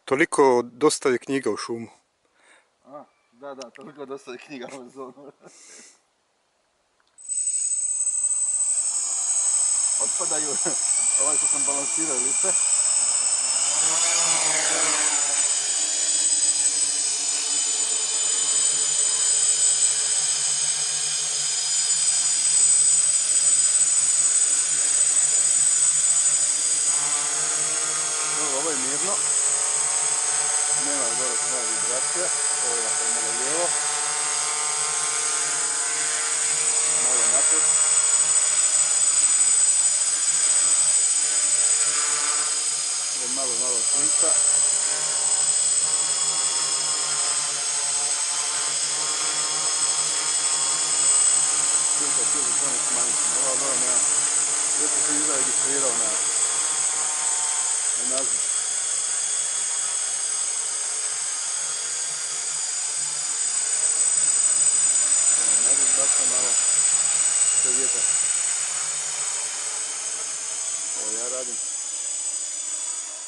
Toliko dostave knjiga u šumu. Da, toliko dostave knjiga u zonu. Otpadaju, ovaj što sam balansirao liste. Ovo je mirno. Nema gore znaju vibracija. Ovo je nakon malo lijevo. Malo naprijed. Malo sunca. Sunca cijeli zonu smanjiti. Ova dole nema. Već se izregistrirao na naziv. Naziv baca malo sve vjetar. Ovo ja radim.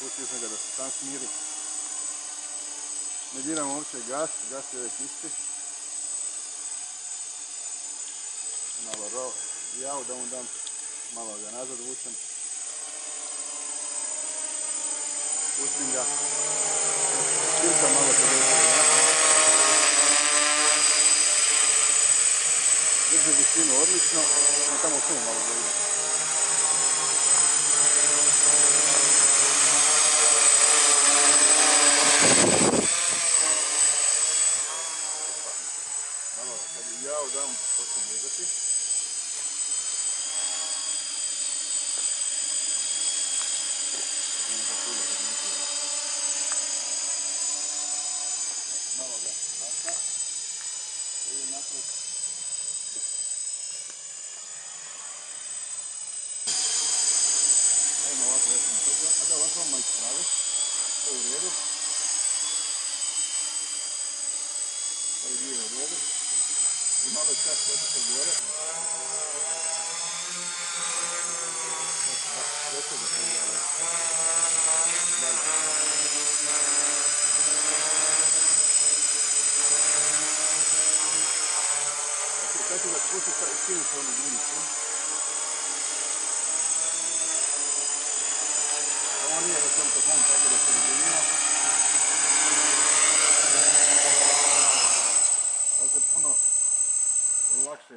Pustio sam ga da se sam smiri. Ne diram uopće gas je uvijek isti. Malo javu da mu dam, malo ga nazad vučem. Pustim ga. Cirka malo se desilo. Drži visinu odlično, no tamo šumu malo da ide. Malo, kad javu dam, počnem jezati. Malo ga nasta. I naprijed. Ajmo ovako već na toga. A da, ovako vam ispravi. To je u redu. Ovaj dio je u redu. I malo je čas otišao gore. Rekao da sam ja dalje. Sad ću ga spustiti i skinuti onu gunicu. Ovo nije da sam to tako da se razumio. Ali se puno lakše